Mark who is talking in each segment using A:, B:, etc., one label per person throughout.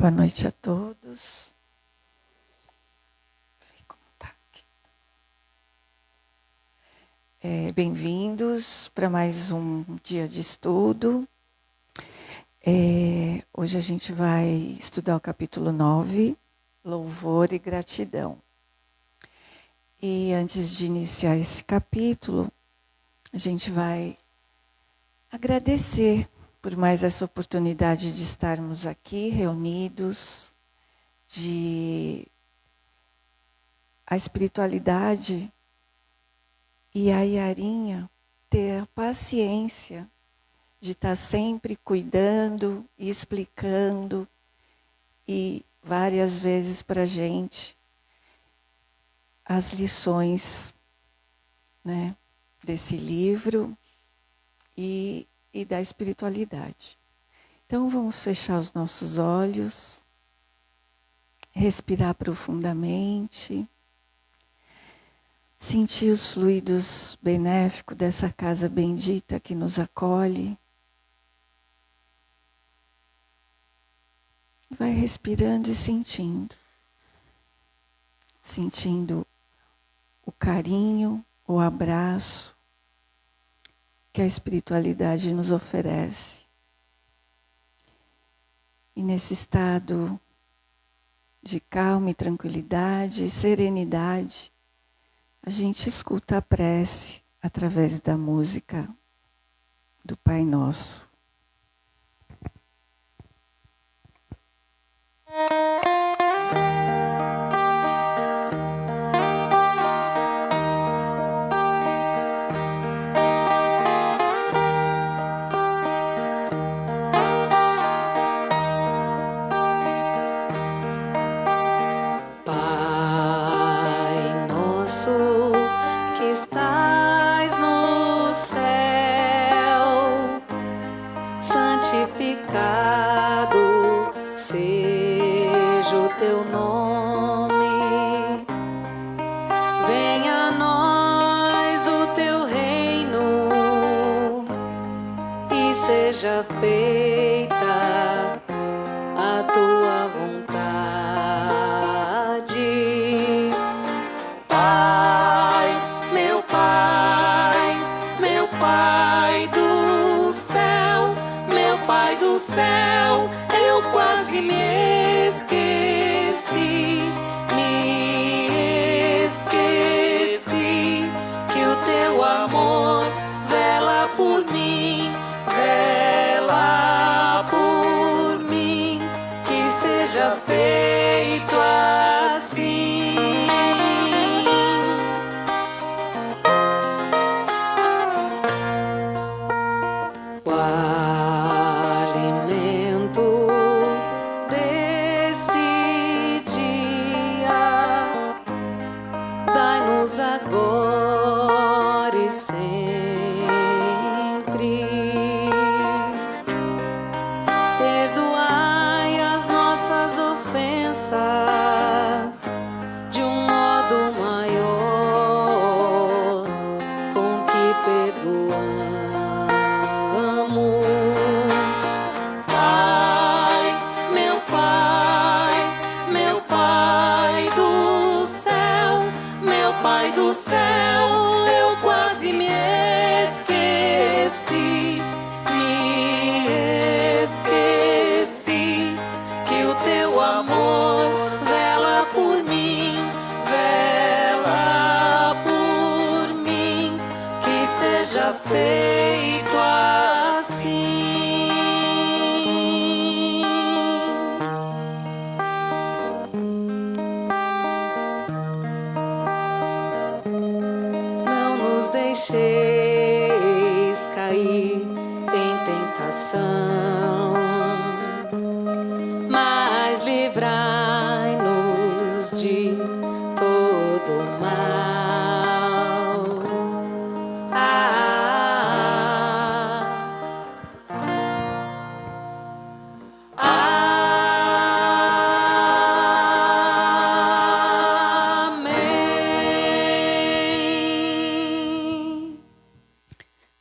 A: Boa noite a todos. Bem-vindos para mais um dia de estudo. Hoje a gente vai estudar o capítulo 9, Louvor e Gratidão. E antes de iniciar esse capítulo, a gente vai agradecer por mais essa oportunidade de estarmos aqui reunidos, de a espiritualidade e a Iarinha ter a paciência de estar sempre cuidando e explicando e várias vezes para a gente as lições, né, desse livro e da espiritualidade. Então vamos fechar os nossos olhos, respirar profundamente, sentir os fluidos benéficos dessa casa bendita que nos acolhe. Vai respirando e sentindo. Sentindo o carinho, o abraço que a espiritualidade nos oferece. E nesse estado de calma e tranquilidade e serenidade, a gente escuta a prece através da música do Pai Nosso.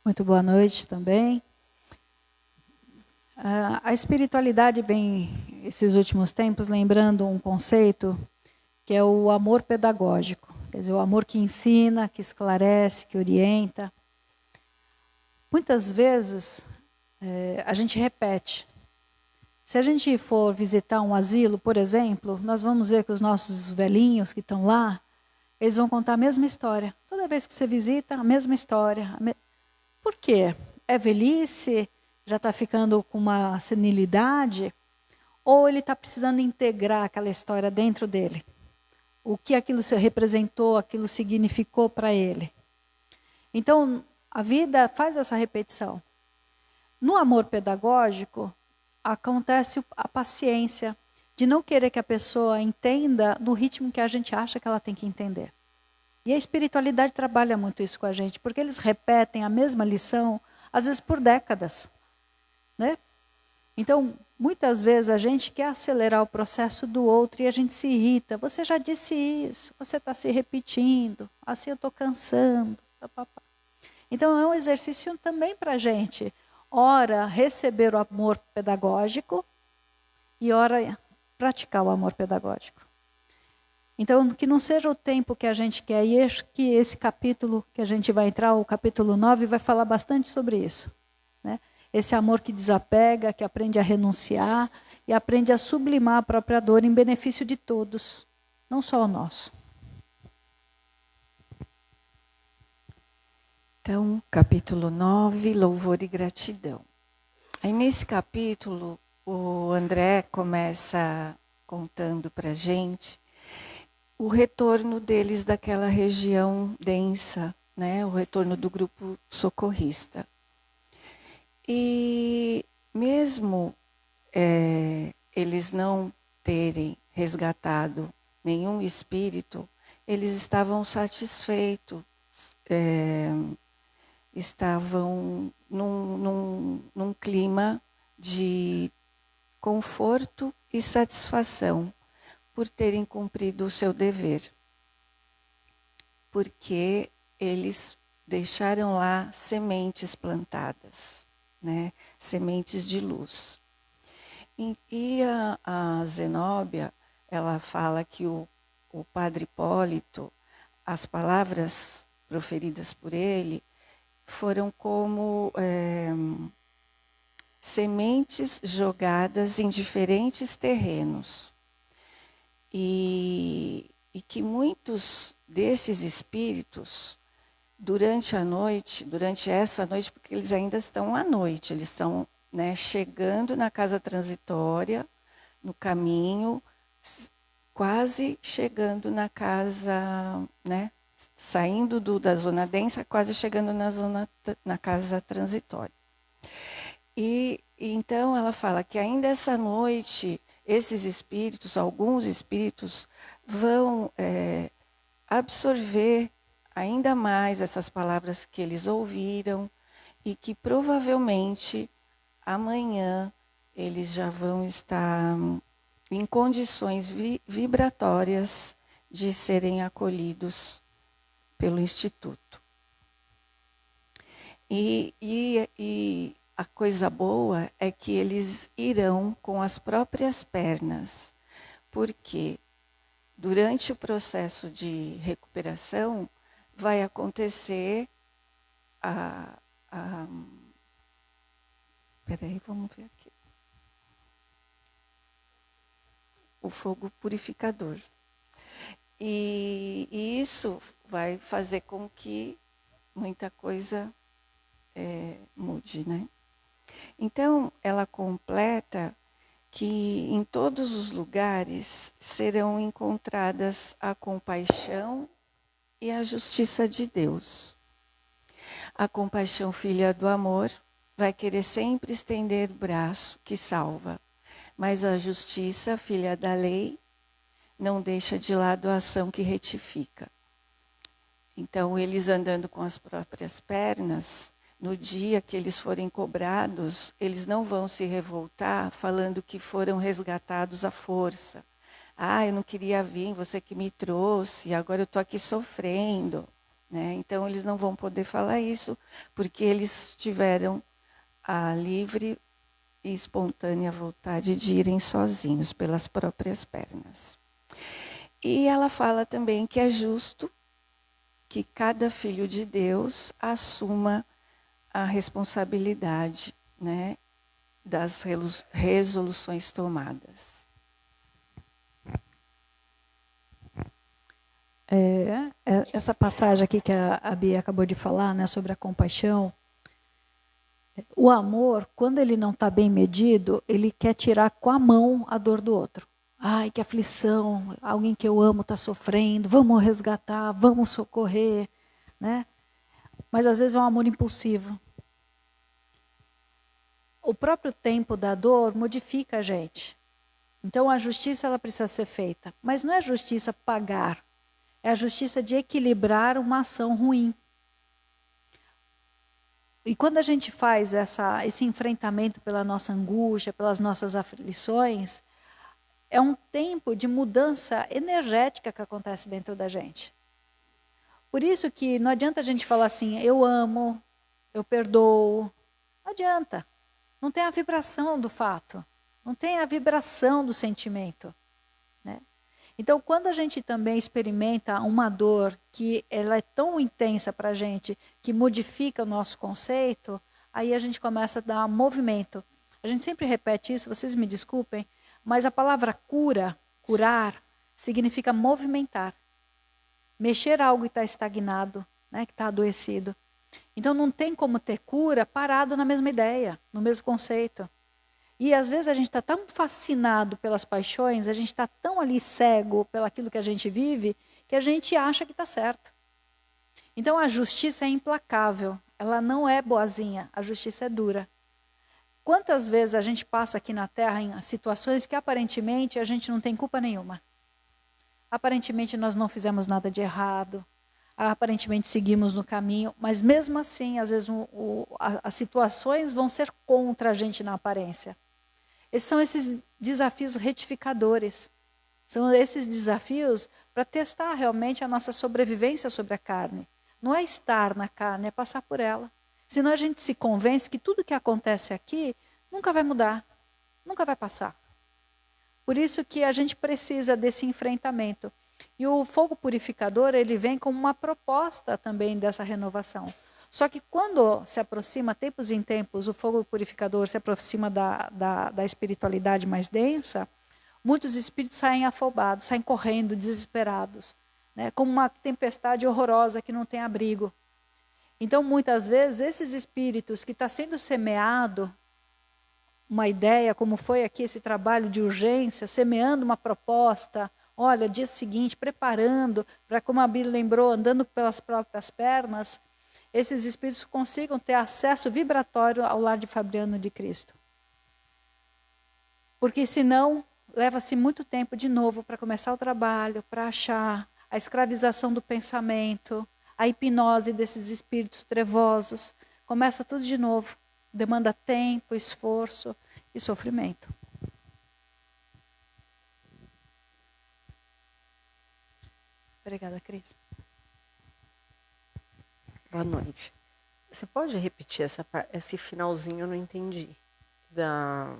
B: Muito boa noite também. A espiritualidade vem esses últimos tempos lembrando um conceito que é o amor pedagógico. Quer dizer, o amor que ensina, que esclarece, que orienta. Muitas vezes a gente repete. Se a gente for visitar um asilo, por exemplo, nós vamos ver que os nossos velhinhos que estão lá, eles vão contar a mesma história. Toda vez que você visita, a mesma história. Por quê? É velhice? Já está ficando com uma senilidade? Ou ele está precisando integrar aquela história dentro dele? O que aquilo representou, aquilo significou para ele? Então, a vida faz essa repetição. No amor pedagógico, acontece a paciência de não querer que a pessoa entenda no ritmo que a gente acha que ela tem que entender. E a espiritualidade trabalha muito isso com a gente, porque eles repetem a mesma lição, às vezes por décadas, né? Então, muitas vezes a gente quer acelerar o processo do outro e a gente se irrita. Você já disse isso, você está se repetindo, assim eu estou cansando. Papapá. Então, é um exercício também para a gente. Ora, receber o amor pedagógico e ora, praticar o amor pedagógico. Então, que não seja o tempo que a gente quer. E acho que esse capítulo que a gente vai entrar, o capítulo 9, vai falar bastante sobre isso. Né? Esse amor que desapega, que aprende a renunciar e aprende a sublimar a própria dor em benefício de todos, não só o nosso.
A: Então, capítulo 9, louvor e gratidão. Aí nesse capítulo, o André começa contando para a gente o retorno deles daquela região densa, né? O retorno do grupo socorrista. E mesmo eles não terem resgatado nenhum espírito, eles estavam satisfeitos, estavam num clima de conforto e satisfação por terem cumprido o seu dever. Porque eles deixaram lá sementes plantadas, né? Sementes de luz. E a Zenóbia, ela fala que o padre Hipólito, as palavras proferidas por ele, foram como sementes jogadas em diferentes terrenos. E que muitos desses espíritos, durante essa noite, porque eles ainda estão à noite, eles estão, né, chegando na casa transitória, no caminho, quase chegando na casa, né, saindo da zona densa, quase chegando na casa transitória. E então ela fala que ainda essa noite, esses espíritos, alguns espíritos, vão absorver ainda mais essas palavras que eles ouviram e que provavelmente amanhã eles já vão estar em condições vibratórias de serem acolhidos pelo Instituto. E a coisa boa é que eles irão com as próprias pernas, porque durante o processo de recuperação vai acontecer peraí, vamos ver aqui. O fogo purificador. E isso vai fazer com que muita coisa mude, né? Então, ela completa que em todos os lugares serão encontradas a compaixão e a justiça de Deus. A compaixão, filha do amor, vai querer sempre estender o braço que salva, mas a justiça, filha da lei, não deixa de lado a ação que retifica. Então, eles andando com as próprias pernas, no dia que eles forem cobrados, eles não vão se revoltar falando que foram resgatados à força. Ah, eu não queria vir, você que me trouxe, agora eu estou aqui sofrendo. Né? Então, eles não vão poder falar isso, porque eles tiveram a livre e espontânea vontade de irem sozinhos pelas próprias pernas. E ela fala também que é justo que cada filho de Deus assuma a responsabilidade, né, das resoluções tomadas.
B: Essa passagem aqui que a Bia acabou de falar, né, sobre a compaixão, o amor, quando ele não está bem medido, ele quer tirar com a mão a dor do outro. Ai, que aflição, alguém que eu amo está sofrendo, vamos resgatar, vamos socorrer, né? Mas às vezes é um amor impulsivo. O próprio tempo da dor modifica a gente. Então a justiça ela precisa ser feita, mas não é justiça pagar, é a justiça de equilibrar uma ação ruim. E quando a gente faz esse enfrentamento pela nossa angústia, pelas nossas aflições, é um tempo de mudança energética que acontece dentro da gente. Por isso que não adianta a gente falar assim, eu amo, eu perdoo. Não adianta. Não tem a vibração do fato. Não tem a vibração do sentimento. Né? Então, quando a gente também experimenta uma dor que ela é tão intensa para a gente, que modifica o nosso conceito, aí a gente começa a dar movimento. A gente sempre repete isso, vocês me desculpem, mas a palavra cura, curar, significa movimentar. Mexer algo que está estagnado, né, que está adoecido. Então não tem como ter cura parado na mesma ideia, no mesmo conceito. E às vezes a gente está tão fascinado pelas paixões, a gente está tão ali cego pelaquilo que a gente vive, que a gente acha que está certo. Então a justiça é implacável, ela não é boazinha, a justiça é dura. Quantas vezes a gente passa aqui na Terra em situações que aparentemente a gente não tem culpa nenhuma? Aparentemente nós não fizemos nada de errado, aparentemente seguimos no caminho, mas mesmo assim, às vezes as situações vão ser contra a gente na aparência. São esses desafios retificadores. São esses desafios para testar realmente a nossa sobrevivência sobre a carne. Não é estar na carne, é passar por ela. Senão a gente se convence que tudo que acontece aqui nunca vai mudar, nunca vai passar. Por isso que a gente precisa desse enfrentamento. E o fogo purificador, ele vem como uma proposta também dessa renovação. Só que quando se aproxima, tempos em tempos, o fogo purificador se aproxima da espiritualidade mais densa, muitos espíritos saem afobados, saem correndo, desesperados, né? Como uma tempestade horrorosa que não tem abrigo. Então, muitas vezes, esses espíritos que está sendo semeado, uma ideia, como foi aqui esse trabalho de urgência, semeando uma proposta, olha, dia seguinte, preparando, para, como a Bíblia lembrou, andando pelas próprias pernas, esses espíritos consigam ter acesso vibratório ao lar de Fabiano de Cristo. Porque senão, leva-se muito tempo de novo para começar o trabalho, para achar a escravização do pensamento, a hipnose desses espíritos trevosos. Começa tudo de novo. Demanda tempo, esforço e sofrimento. Obrigada, Cris.
C: Boa noite. Você pode repetir esse finalzinho? Eu não entendi. Da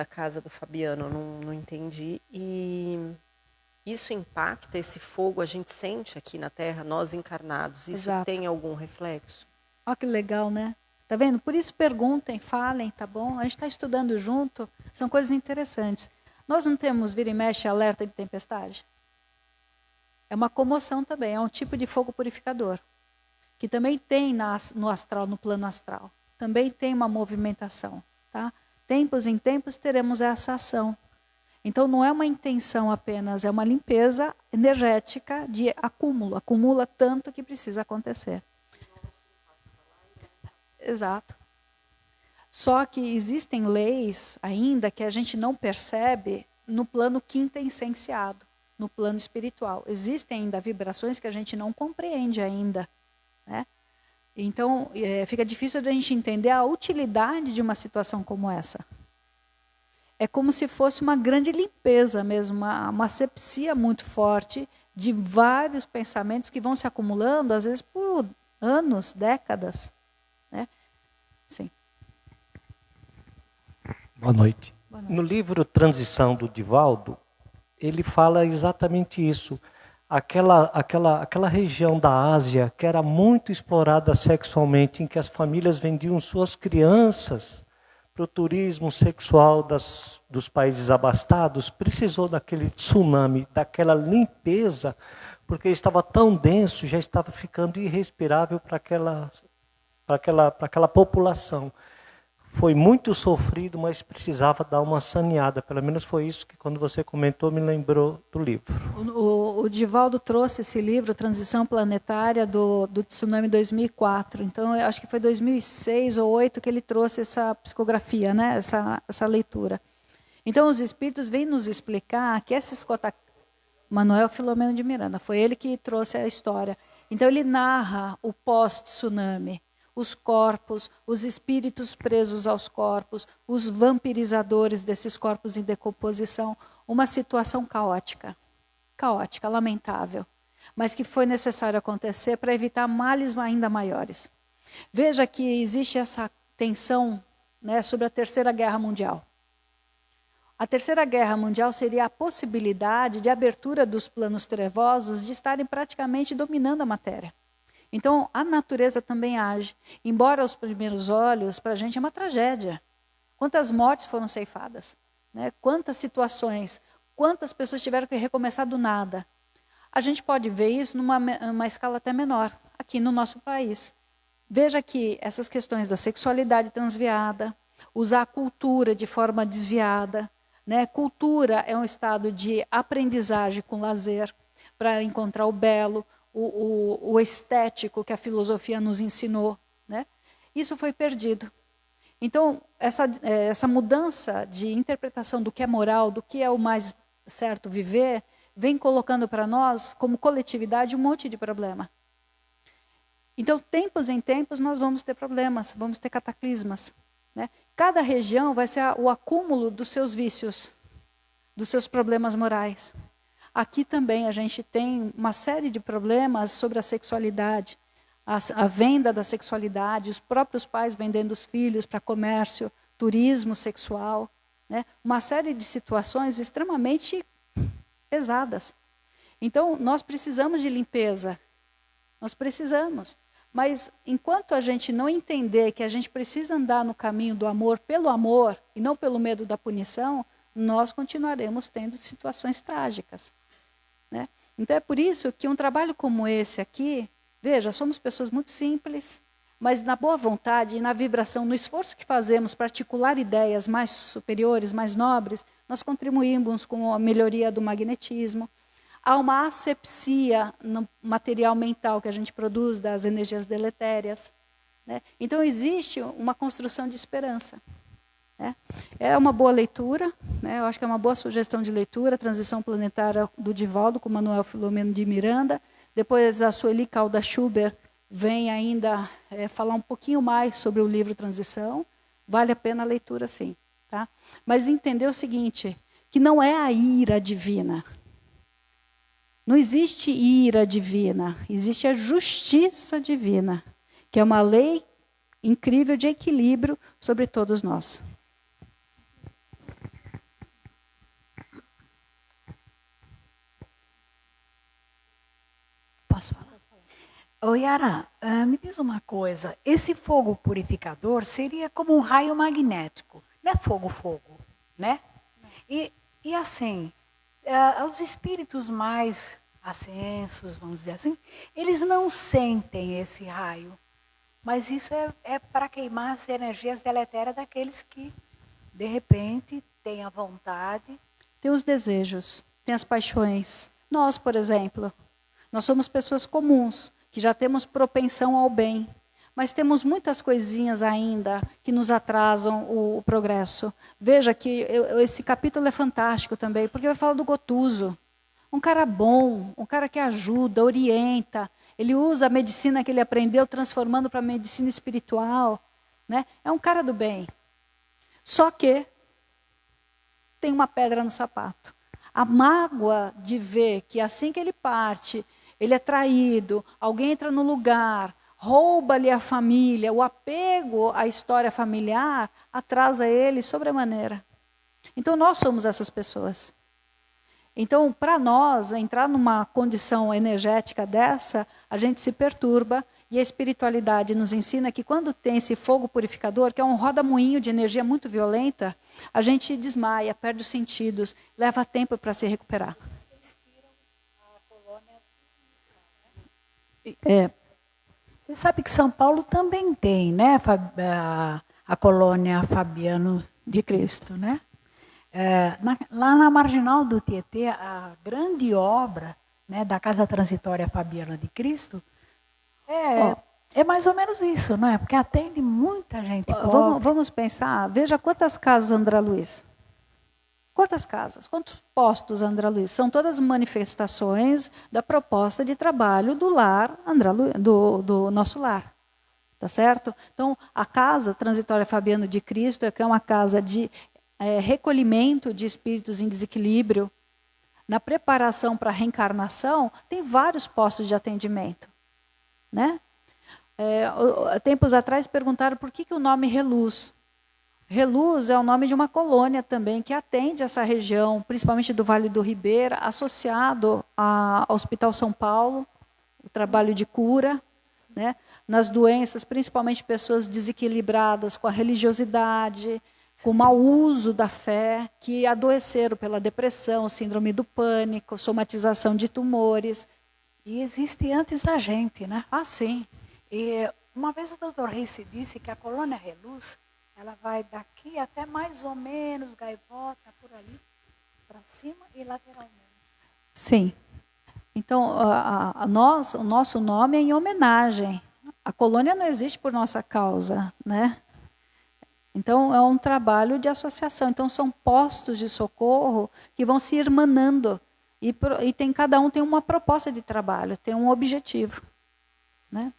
C: casa do Fabiano, eu não entendi. E isso impacta, esse fogo, a gente sente aqui na Terra, nós encarnados. Isso
B: Exato.
C: Tem algum reflexo?
B: Olha que legal, né? Tá vendo? Por isso perguntem, falem, tá bom? A gente está estudando junto, são coisas interessantes. Nós não temos, vira e mexe, alerta de tempestade? É uma comoção também, é um tipo de fogo purificador. Que também tem no astral, no plano astral. Também tem uma movimentação, tá? Tempos em tempos teremos essa ação. Então não é uma intenção apenas, é uma limpeza energética de acúmulo. Acumula tanto que precisa acontecer. Exato. Só que existem leis ainda que a gente não percebe no plano quintessenciado, no plano espiritual. Existem ainda vibrações que a gente não compreende ainda, né? Então, fica difícil de a gente entender a utilidade de uma situação como essa. É como se fosse uma grande limpeza mesmo, uma asepsia muito forte de vários pensamentos que vão se acumulando, às vezes por anos, décadas. Né? Sim.
D: Boa noite.
B: Boa noite.
D: No livro Transição, do Divaldo, ele fala exatamente isso. Aquela região da Ásia que era muito explorada sexualmente, em que as famílias vendiam suas crianças para o turismo sexual dos países abastados, precisou daquele tsunami, daquela limpeza, porque estava tão denso, já estava ficando irrespirável para aquela população. Foi muito sofrido, mas precisava dar uma saneada. Pelo menos foi isso que, quando você comentou, me lembrou do livro.
B: O Divaldo trouxe esse livro, Transição Planetária, do Tsunami 2004. Então, eu acho que foi 2006 ou 2008 que ele trouxe essa psicografia, né? essa leitura. Então, os espíritos vêm nos explicar que essa escota... Manuel Filomeno de Miranda, foi ele que trouxe a história. Então, ele narra o pós-tsunami. Os corpos, os espíritos presos aos corpos, os vampirizadores desses corpos em decomposição, uma situação caótica, lamentável, mas que foi necessário acontecer para evitar males ainda maiores. Veja que existe essa tensão, né, sobre a Terceira Guerra Mundial. A Terceira Guerra Mundial seria a possibilidade de abertura dos planos trevosos de estarem praticamente dominando a matéria. Então, a natureza também age. Embora aos primeiros olhos, para a gente é uma tragédia. Quantas mortes foram ceifadas? Né? Quantas situações, quantas pessoas tiveram que recomeçar do nada? A gente pode ver isso numa escala até menor, aqui no nosso país. Veja que essas questões da sexualidade transviada, usar a cultura de forma desviada, né? Cultura é um estado de aprendizagem com lazer, para encontrar o belo, o estético que a filosofia nos ensinou, né? Isso foi perdido. Então, essa mudança de interpretação do que é moral, do que é o mais certo viver, vem colocando para nós, como coletividade, um monte de problema. Então, tempos em tempos, nós vamos ter problemas, vamos ter cataclismas, né? Cada região vai ser o acúmulo dos seus vícios, dos seus problemas morais. Aqui também a gente tem uma série de problemas sobre a sexualidade, a venda da sexualidade, os próprios pais vendendo os filhos para comércio, turismo sexual, né? Uma série de situações extremamente pesadas. Então, nós precisamos de limpeza, nós precisamos. Mas enquanto a gente não entender que a gente precisa andar no caminho do amor pelo amor e não pelo medo da punição, nós continuaremos tendo situações trágicas, né? Então é por isso que um trabalho como esse aqui, veja, somos pessoas muito simples, mas na boa vontade e na vibração, no esforço que fazemos para articular ideias mais superiores, mais nobres, nós contribuímos com a melhoria do magnetismo. Há uma asepsia no material mental que a gente produz das energias deletérias, né? Então existe uma construção de esperança. É uma boa leitura, né? Eu acho que é uma boa sugestão de leitura, Transição Planetária do Divaldo, com Manuel Filomeno de Miranda. Depois a Sueli Calda Schubert vem ainda falar um pouquinho mais sobre o livro Transição. Vale a pena a leitura, sim. Tá? Mas entender o seguinte, que não é a ira divina. Não existe ira divina, existe a justiça divina, que é uma lei incrível de equilíbrio sobre todos nós.
E: Posso falar? Ô Yara, me diz uma coisa. Esse fogo purificador seria como um raio magnético. Não é fogo, né? E assim, os espíritos mais ascensos, vamos dizer assim, eles não sentem esse raio. Mas isso é para queimar as energias deletérias daqueles que, de repente, têm a vontade.
B: Tem os desejos, tem as paixões. Nós, por exemplo, nós somos pessoas comuns, que já temos propensão ao bem, mas temos muitas coisinhas ainda que nos atrasam o progresso. Veja que esse capítulo é fantástico também, porque vai falar do Gotuso. Um cara bom, um cara que ajuda, orienta. Ele usa a medicina que ele aprendeu, transformando para a medicina espiritual, né? É um cara do bem. Só que tem uma pedra no sapato. A mágoa de ver que assim que ele parte, ele é traído, alguém entra no lugar, rouba-lhe a família, o apego à história familiar atrasa ele sobremaneira. Então, nós somos essas pessoas. Então, para nós, entrar numa condição energética dessa, a gente se perturba, e a espiritualidade nos ensina que quando tem esse fogo purificador, que é um roda-moinho de energia muito violenta, a gente desmaia, perde os sentidos, leva tempo para se recuperar.
E: Você sabe que São Paulo também tem, né, a colônia Fabiano de Cristo, né? Lá na marginal do Tietê, a grande obra, né, da Casa Transitória Fabiana de Cristo é mais ou menos isso, não é? Porque atende muita gente pobre.
B: Vamos pensar, veja quantas casas André Luiz. Quantas casas, quantos postos André Luiz? São todas manifestações da proposta de trabalho do lar, do nosso lar. Tá certo? Então, a Casa Transitória Fabiano de Cristo é uma casa de recolhimento de espíritos em desequilíbrio. Na preparação para a reencarnação, tem vários postos de atendimento. Né? Tempos atrás perguntaram por que o nome Reluz. Reluz é o nome de uma colônia também que atende essa região, principalmente do Vale do Ribeira, associado ao Hospital São Paulo, o trabalho de cura, né? Nas doenças, principalmente pessoas desequilibradas com a religiosidade, com o mau uso da fé, que adoeceram pela depressão, síndrome do pânico, somatização de tumores.
E: E existe antes da gente, né?
B: Ah, sim.
E: E uma vez o Dr. Reis disse que a colônia Reluz, ela vai daqui até mais ou menos Gaivota, por ali, para cima e lateralmente.
B: Sim. Então, o nosso nome é em homenagem. A colônia não existe por nossa causa, né? Então, é um trabalho de associação. Então, são postos de socorro que vão se irmanando. E cada um tem uma proposta de trabalho, tem um objetivo. Né?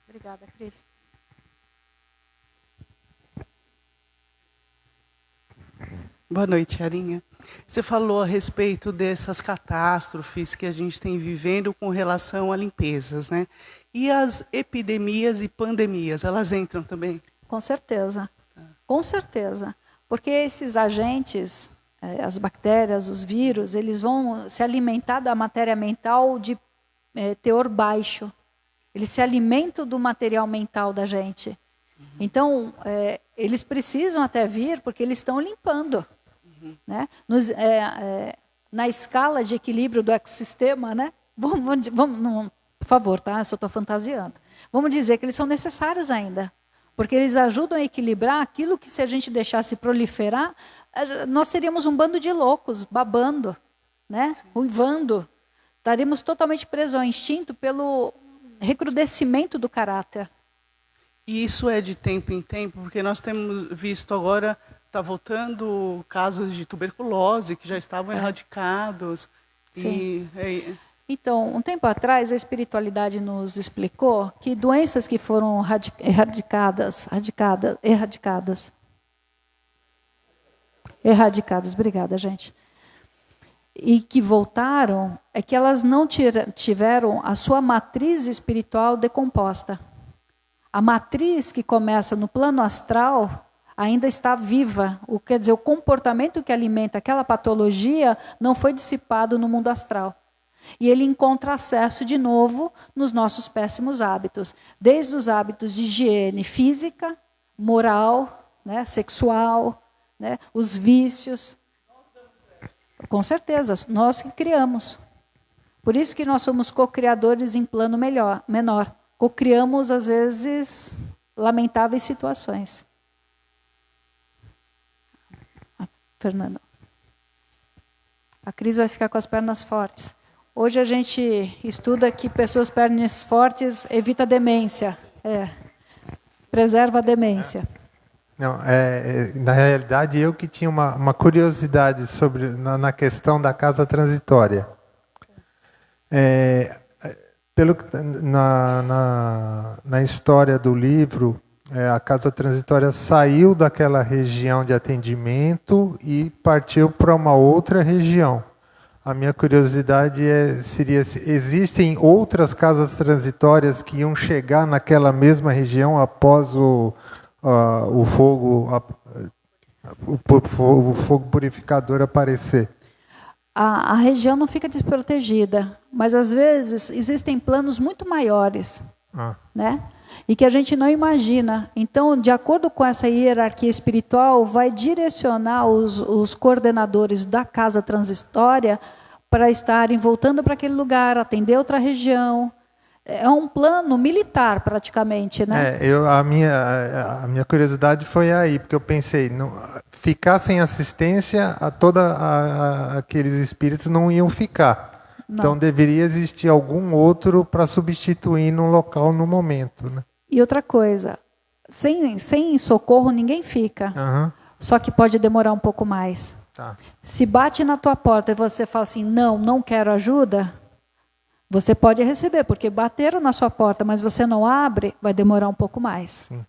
B: Obrigada, Cris.
F: Boa noite, Arinha. Você falou a respeito dessas catástrofes que a gente tem vivendo com relação a limpezas, né? E as epidemias e pandemias, elas entram também?
B: Com certeza. Com certeza. Porque esses agentes, as bactérias, os vírus, eles vão se alimentar da matéria mental de teor baixo. Eles se alimentam do material mental da gente. Então, eles precisam até vir porque eles estão limpando. Né? Na escala de equilíbrio do ecossistema, né? Por favor, tá? Eu só estou fantasiando. Vamos dizer que eles são necessários ainda. Porque eles ajudam a equilibrar aquilo que, se a gente deixasse proliferar, nós seríamos um bando de loucos, babando, né? Uivando. Estaríamos totalmente presos ao instinto pelo recrudescimento do caráter.
F: E isso é de tempo em tempo, porque nós temos visto agora, está voltando casos de tuberculose que já estavam erradicados.
B: Sim. Então, um tempo atrás, a espiritualidade nos explicou que doenças que foram erradicadas, obrigada, gente, e que voltaram, é que elas não tiveram a sua matriz espiritual decomposta. A matriz que começa no plano astral ainda está viva. Quer dizer, o comportamento que alimenta aquela patologia não foi dissipado no mundo astral. E ele encontra acesso de novo nos nossos péssimos hábitos. Desde os hábitos de higiene física, moral, né, sexual, né, os vícios. Com certeza, nós que criamos. Por isso que nós somos co-criadores em plano menor. Co-criamos, às vezes, lamentáveis situações. Fernanda. A Cris vai ficar com as pernas fortes. Hoje a gente estuda que pessoas pernas fortes evita demência. Preserva a demência.
G: Não, na realidade, eu que tinha uma curiosidade na questão da casa transitória. Na história do livro, a casa transitória saiu daquela região de atendimento e partiu para uma outra região. A minha curiosidade seria se existem outras casas transitórias que iam chegar naquela mesma região após o fogo purificador aparecer.
B: A região não fica desprotegida, mas às vezes existem planos muito maiores, né? E que a gente não imagina. Então, de acordo com essa hierarquia espiritual, vai direcionar os coordenadores da casa transitória para estarem voltando para aquele lugar, atender outra região. É um plano militar, praticamente, né?
G: A minha curiosidade foi aí, porque eu pensei, ficar sem assistência, aqueles espíritos não iam ficar. Não. Então deveria existir algum outro para substituir no local, no momento. Né?
B: E outra coisa, sem socorro ninguém fica. Só que pode demorar um pouco mais.
G: Tá.
B: Se bate na tua porta e você fala assim, não quero ajuda, você pode receber, porque bateram na sua porta, mas você não abre, vai demorar um pouco mais.
G: Sim.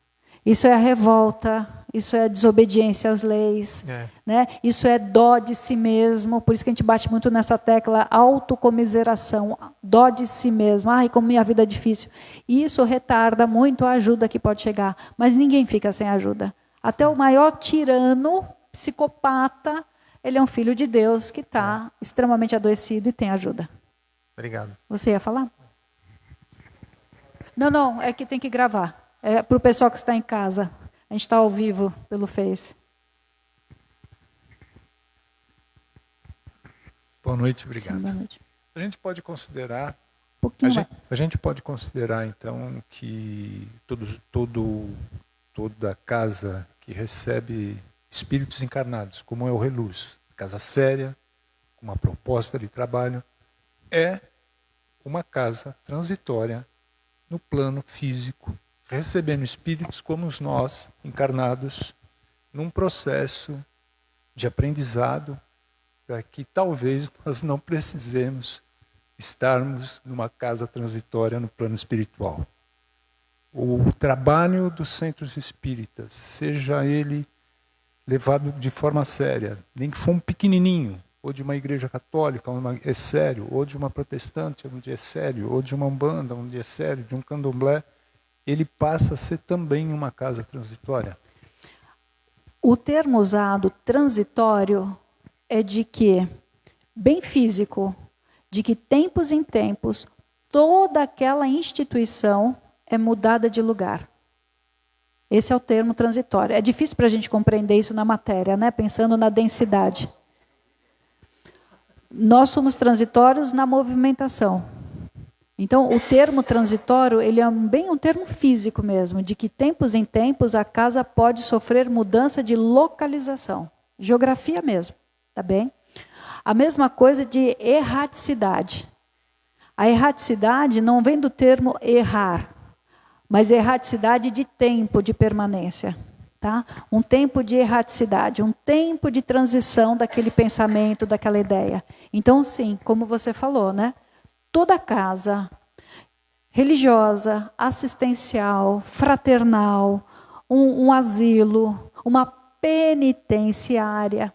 B: Isso é a revolta, isso é a desobediência às leis, né? Isso é dó de si mesmo, por isso que a gente bate muito nessa tecla autocomiseração, dó de si mesmo. Ai, como minha vida é difícil. Isso retarda muito a ajuda que pode chegar, mas ninguém fica sem ajuda. Até o maior tirano, psicopata, ele é um filho de Deus que está extremamente adoecido e tem ajuda.
G: Obrigado.
B: Você ia falar? Não, é que tem que gravar. É para o pessoal que está em casa. A gente está ao vivo pelo Face.
H: Boa noite, obrigado.
B: Sim, boa noite.
H: A gente pode considerar,
B: A
H: gente pode considerar então que toda casa que recebe espíritos encarnados, como é o Reluz, casa séria, com uma proposta de trabalho, é uma casa transitória no plano físico, recebendo espíritos como nós, encarnados, num processo de aprendizado, para que talvez nós não precisemos estarmos numa casa transitória no plano espiritual. O trabalho dos centros espíritas, seja ele levado de forma séria, nem que for um pequenininho, ou de uma igreja católica, é sério, ou de uma protestante, onde é sério, ou de uma umbanda, onde é sério, de um candomblé, ele passa a ser também uma casa transitória.
B: O termo usado, transitório, é de que, bem físico, de que tempos em tempos, toda aquela instituição é mudada de lugar. Esse é o termo transitório. É difícil para a gente compreender isso na matéria, né? Pensando na densidade. Nós somos transitórios na movimentação. Então, o termo transitório, ele é bem um termo físico mesmo, de que tempos em tempos a casa pode sofrer mudança de localização, geografia mesmo, tá bem? A mesma coisa de erraticidade. A erraticidade não vem do termo errar, mas erraticidade de tempo de permanência. Tá? Um tempo de erraticidade, um tempo de transição daquele pensamento, daquela ideia. Então, sim, como você falou, né? Toda casa religiosa, assistencial, fraternal, um asilo, uma penitenciária,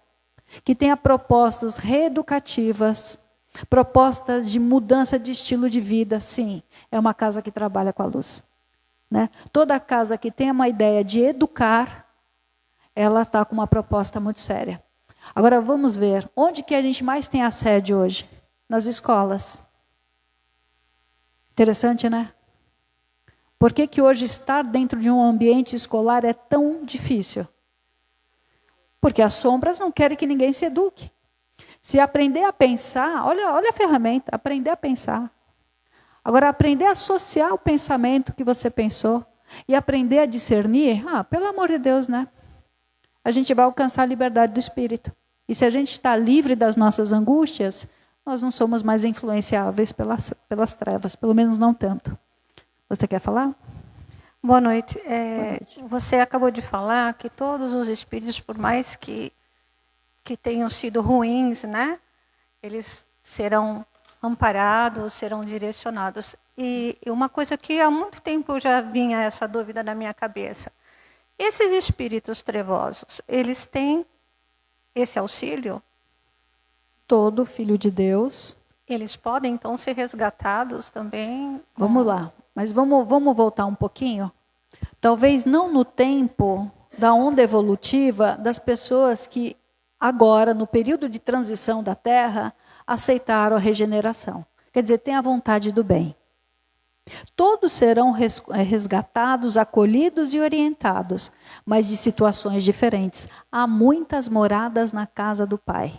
B: que tenha propostas reeducativas, propostas de mudança de estilo de vida, sim, é uma casa que trabalha com a luz. Né? Toda casa que tenha uma ideia de educar, ela está com uma proposta muito séria. Agora vamos ver, onde que a gente mais tem assédio hoje? Nas escolas. Interessante, né? Por que hoje estar dentro de um ambiente escolar é tão difícil? Porque as sombras não querem que ninguém se eduque. Se aprender a pensar, olha a ferramenta, aprender a pensar. Agora, aprender a associar o pensamento que você pensou e aprender a discernir, pelo amor de Deus, né? A gente vai alcançar a liberdade do espírito. E se a gente está livre das nossas angústias, nós não somos mais influenciáveis pelas trevas, pelo menos não tanto. Você quer falar?
I: Boa noite. Você acabou de falar que todos os espíritos, por mais que tenham sido ruins, né? Eles serão amparados, serão direcionados. E uma coisa que há muito tempo já vinha essa dúvida na minha cabeça. Esses espíritos trevosos, eles têm esse auxílio?
B: todo filho de Deus.
I: Eles podem, então, ser resgatados também?
B: Vamos lá, mas vamos voltar um pouquinho? Talvez não no tempo da onda evolutiva das pessoas que agora, no período de transição da Terra, aceitaram a regeneração. Quer dizer, têm a vontade do bem. Todos serão resgatados, acolhidos e orientados, mas de situações diferentes. Há muitas moradas na casa do Pai.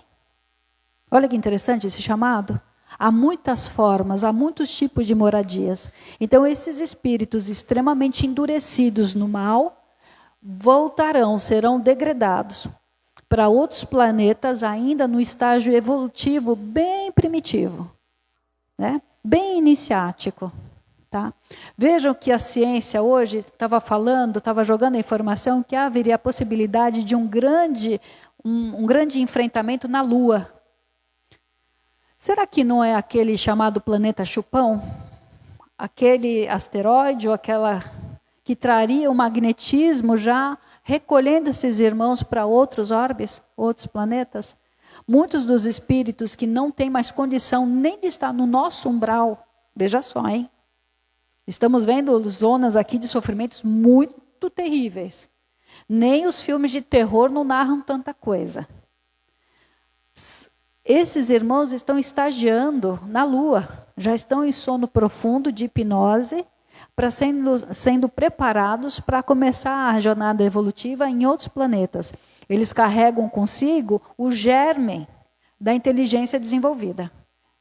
B: Olha que interessante esse chamado. Há muitas formas, há muitos tipos de moradias. Então, esses espíritos extremamente endurecidos no mal voltarão, serão degradados para outros planetas ainda no estágio evolutivo bem primitivo, né? Bem iniciático. Tá? Vejam que a ciência hoje estava jogando a informação que haveria a possibilidade de um grande enfrentamento na Lua. Será que não é aquele chamado planeta Chupão? Aquele asteroide ou aquela que traria o magnetismo já recolhendo esses irmãos para outros orbes, outros planetas? Muitos dos espíritos que não têm mais condição nem de estar no nosso umbral, veja só, hein? Estamos vendo zonas aqui de sofrimentos muito terríveis. Nem os filmes de terror não narram tanta coisa. Esses irmãos estão estagiando na Lua, já estão em sono profundo de hipnose, sendo preparados para começar a jornada evolutiva em outros planetas. Eles carregam consigo o germe da inteligência desenvolvida.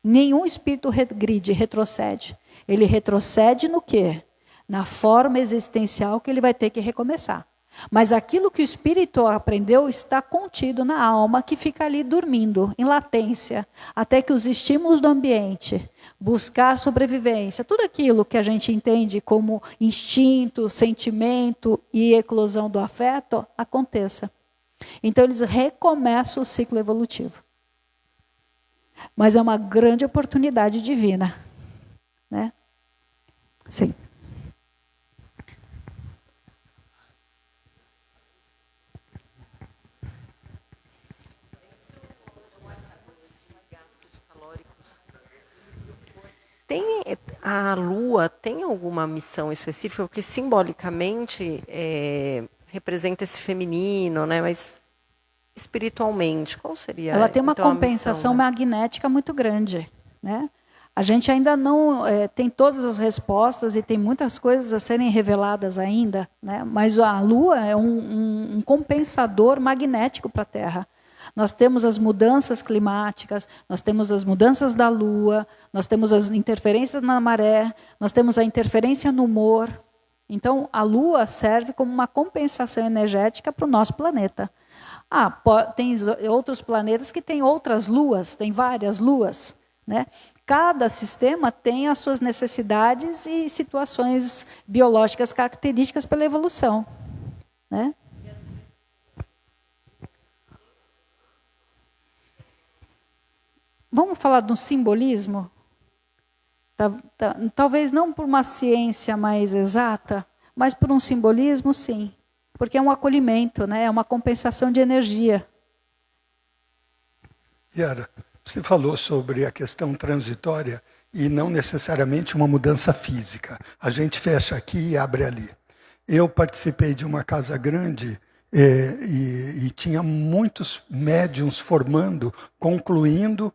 B: Nenhum espírito regride, retrocede. Ele retrocede no quê? Na forma existencial que ele vai ter que recomeçar. Mas aquilo que o espírito aprendeu está contido na alma, que fica ali dormindo, em latência, até que os estímulos do ambiente, buscar sobrevivência, tudo aquilo que a gente entende como instinto, sentimento e eclosão do afeto, aconteça. Então eles recomeçam o ciclo evolutivo. Mas é uma grande oportunidade divina, né? Sim.
C: A Lua tem alguma missão específica? Porque simbolicamente representa esse feminino, né? Mas espiritualmente, qual seria?
B: Ela tem uma
C: então,
B: compensação
C: missão, né?
B: magnética muito grande, né? A gente ainda não tem todas as respostas e tem muitas coisas a serem reveladas ainda, né? Mas a Lua é um compensador magnético para a Terra. Nós temos as mudanças climáticas, nós temos as mudanças da Lua, nós temos as interferências na maré, nós temos a interferência no humor. Então, a Lua serve como uma compensação energética para o nosso planeta. Tem outros planetas que têm outras luas, tem várias luas, né? Cada sistema tem as suas necessidades e situações biológicas características pela evolução, né? Vamos falar do simbolismo? Talvez não por uma ciência mais exata, mas por um simbolismo, sim. Porque é um acolhimento, né? É uma compensação de energia.
J: Yara, você falou sobre a questão transitória e não necessariamente uma mudança física. A gente fecha aqui e abre ali. Eu participei de uma casa grande e tinha muitos médiuns formando, concluindo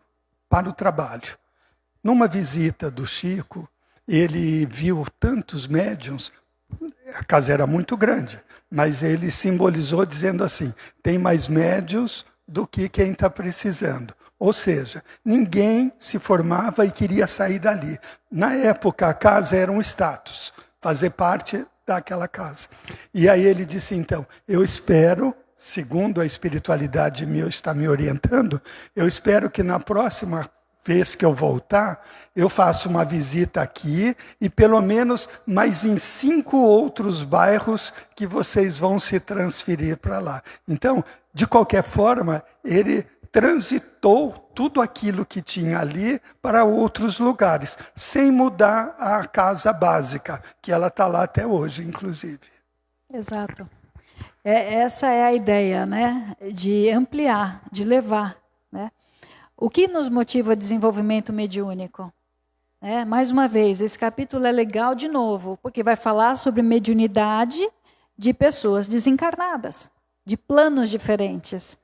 J: para o trabalho. Numa visita do Chico, ele viu tantos médiuns, a casa era muito grande, mas ele simbolizou dizendo assim, tem mais médiuns do que quem está precisando. Ou seja, ninguém se formava e queria sair dali. Na época, a casa era um status, fazer parte daquela casa. E aí ele disse, então, eu espero, segundo a espiritualidade está me orientando, eu espero que na próxima vez que eu voltar, eu faça uma visita aqui e pelo menos mais em 5 outros bairros que vocês vão se transferir para lá. Então, de qualquer forma, ele transitou tudo aquilo que tinha ali para outros lugares, sem mudar a casa básica, que ela está lá até hoje, inclusive.
B: Exato. Essa é a ideia, né? De ampliar, de levar, né? O que nos motiva o desenvolvimento mediúnico? Mais uma vez, esse capítulo é legal de novo, porque vai falar sobre mediunidade de pessoas desencarnadas, de planos diferentes.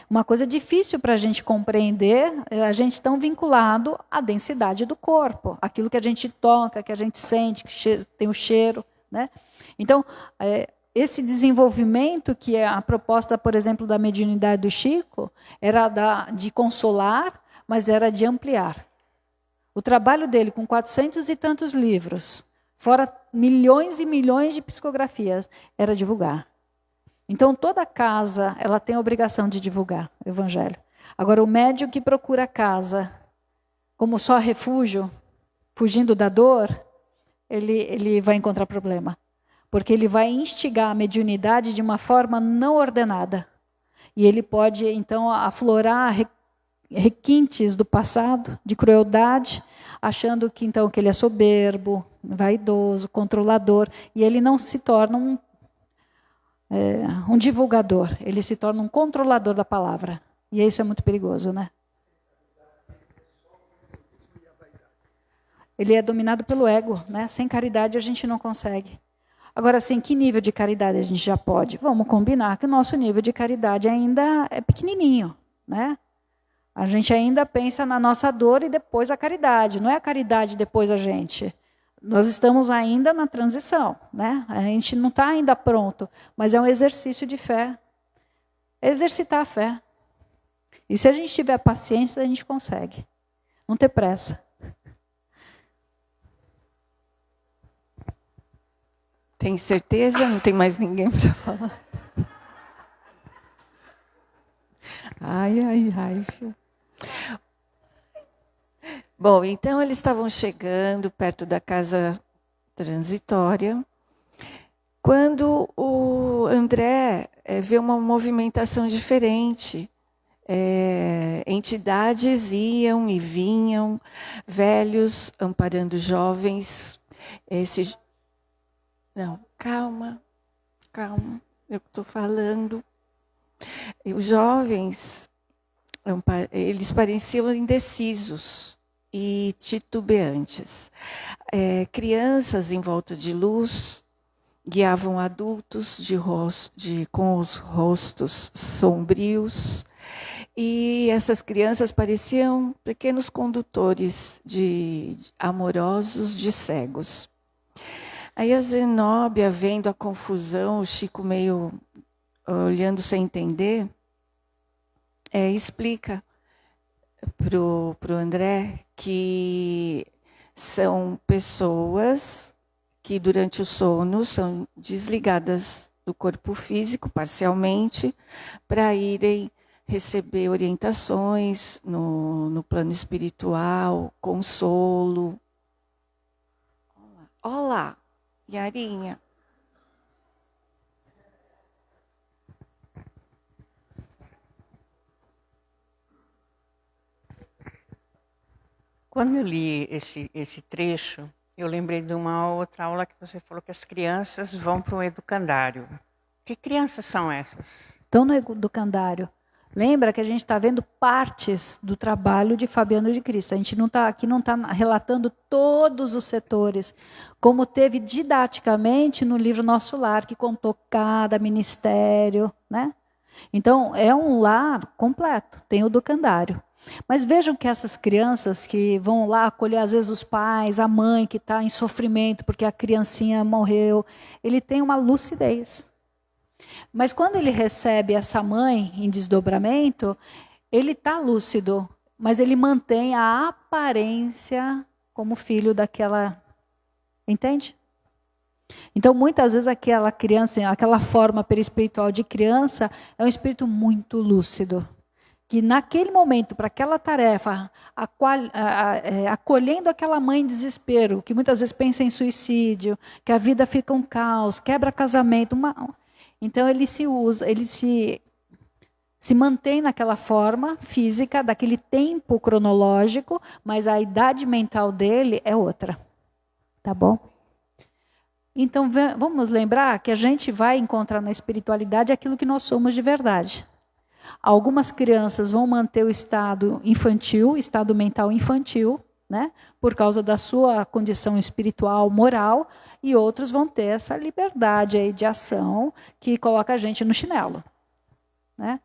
B: Uma coisa difícil para a gente compreender, a gente tão vinculado à densidade do corpo, aquilo que a gente toca, que a gente sente, que tem o cheiro. Então, esse desenvolvimento, que é a proposta, por exemplo, da mediunidade do Chico, era de consolar, mas era de ampliar. O trabalho dele, com 400 e tantos livros, fora milhões e milhões de psicografias, era divulgar. Então, toda casa ela tem a obrigação de divulgar o Evangelho. Agora, o médium que procura a casa como só refúgio, fugindo da dor, ele vai encontrar problema. Porque ele vai instigar a mediunidade de uma forma não ordenada. E ele pode, então, aflorar requintes do passado, de crueldade, achando que, então, que ele é soberbo, vaidoso, controlador. E ele não se torna um divulgador, ele se torna um controlador da palavra. E isso é muito perigoso, Ele é dominado pelo ego, Sem caridade a gente não consegue. Agora, assim, que nível de caridade a gente já pode? Vamos combinar que o nosso nível de caridade ainda é pequenininho, A gente ainda pensa na nossa dor e depois a caridade. Não é a caridade depois a gente. Nós estamos ainda na transição, A gente não está ainda pronto, mas é um exercício de fé. É exercitar a fé. E se a gente tiver paciência, a gente consegue. Não ter pressa.
A: Tem certeza? Não tem mais ninguém para falar? Ai, filho. Bom, então eles estavam chegando perto da casa transitória, quando o André vê uma movimentação diferente. Entidades iam e vinham, velhos amparando jovens. Não, calma, eu estou falando. E os jovens, eles pareciam indecisos e titubeantes. Crianças em volta de luz guiavam adultos com os rostos sombrios, e essas crianças pareciam pequenos condutores amorosos de cegos. Aí a Zenóbia, vendo a confusão, o Chico meio olhando sem entender, explica para o André que são pessoas que durante o sono são desligadas do corpo físico parcialmente para irem receber orientações no plano espiritual, consolo. Olá, Yarinha.
K: Quando eu li esse trecho, eu lembrei de uma outra aula que você falou que as crianças vão para o educandário. Que crianças são essas?
B: Estão no educandário. Lembra que a gente está vendo partes do trabalho de Fabiano de Cristo. A gente não está relatando todos os setores, como teve didaticamente no livro Nosso Lar, que contou cada ministério, Então, é um lar completo, tem o educandário. Mas vejam que essas crianças que vão lá acolher, às vezes, os pais, a mãe que está em sofrimento porque a criancinha morreu, ele tem uma lucidez. Mas quando ele recebe essa mãe em desdobramento, ele está lúcido, mas ele mantém a aparência como filho daquela... Entende? Então, muitas vezes, aquela criança, aquela forma perispiritual de criança, é um espírito muito lúcido. Que naquele momento, para aquela tarefa, acolhendo aquela mãe em desespero, que muitas vezes pensa em suicídio, que a vida fica um caos, quebra casamento... Então, ele se mantém naquela forma física, daquele tempo cronológico, mas a idade mental dele é outra. Tá bom? Então, vamos lembrar que a gente vai encontrar na espiritualidade aquilo que nós somos de verdade. Algumas crianças vão manter o estado infantil, estado mental infantil, né? Por causa da sua condição espiritual, moral, e outros vão ter essa liberdade aí de ação que coloca a gente no chinelo, né?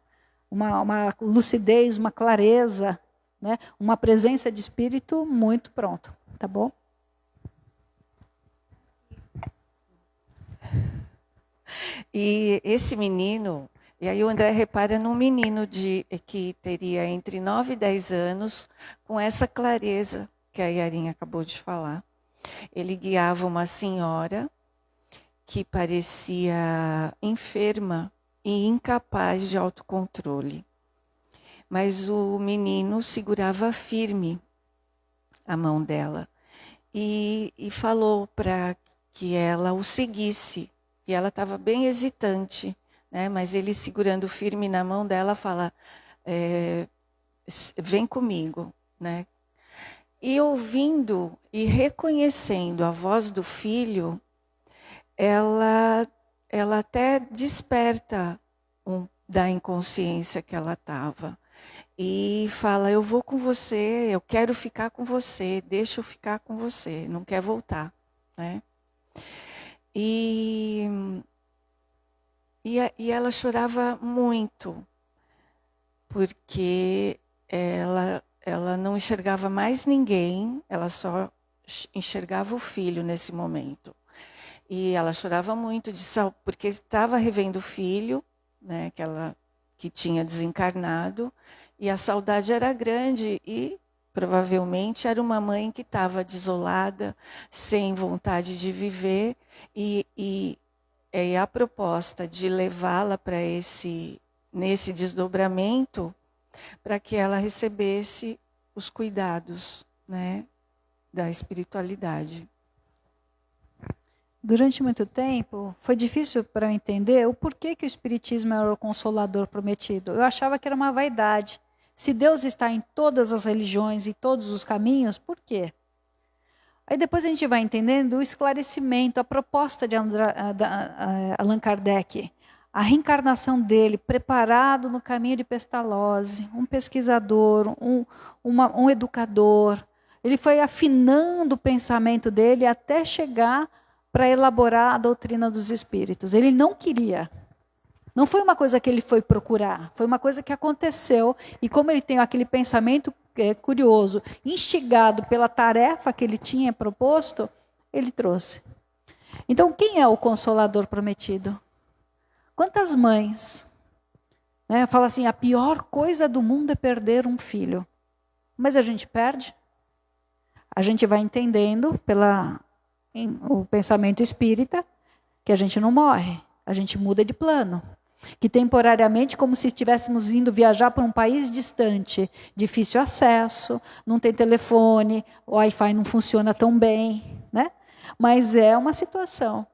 B: Uma lucidez, uma clareza, né? Uma presença de espírito muito pronto, tá bom?
A: E esse menino, e aí o André repara num menino que teria entre 9 e 10 anos, com essa clareza que a Yarinha acabou de falar. Ele guiava uma senhora que parecia enferma e incapaz de autocontrole. Mas o menino segurava firme a mão dela e falou para que ela o seguisse. E ela estava bem hesitante, né? Mas ele segurando firme na mão dela fala, vem comigo, né? E ouvindo e reconhecendo a voz do filho, ela até desperta da inconsciência que ela estava. E fala, eu vou com você, eu quero ficar com você, deixa eu ficar com você, não quer voltar, né? E ela chorava muito, porque ela não enxergava mais ninguém, ela só enxergava o filho nesse momento. E ela chorava muito porque estava revendo o filho, né, que tinha desencarnado, e a saudade era grande e provavelmente era uma mãe que estava desolada, sem vontade de viver, e a proposta de levá-la para nesse desdobramento, para que ela recebesse os cuidados, né, da espiritualidade.
B: Durante muito tempo, foi difícil para eu entender o porquê que o Espiritismo era o consolador prometido. Eu achava que era uma vaidade. Se Deus está em todas as religiões e todos os caminhos, por quê? Aí depois a gente vai entendendo o esclarecimento, a proposta de Allan Kardec, a reencarnação dele, preparado no caminho de Pestalozzi, um pesquisador, um educador. Ele foi afinando o pensamento dele até chegar para elaborar a doutrina dos espíritos. Ele não queria. Não foi uma coisa que ele foi procurar, foi uma coisa que aconteceu. E como ele tem aquele pensamento curioso, instigado pela tarefa que ele tinha proposto, ele trouxe. Então, quem é o Consolador prometido? Quantas mães, né, falam assim, a pior coisa do mundo é perder um filho. Mas a gente perde. A gente vai entendendo o pensamento espírita que a gente não morre, a gente muda de plano. Que temporariamente, como se estivéssemos indo viajar para um país distante, difícil acesso, não tem telefone, o Wi-Fi não funciona tão bem, né? Mas é uma situação.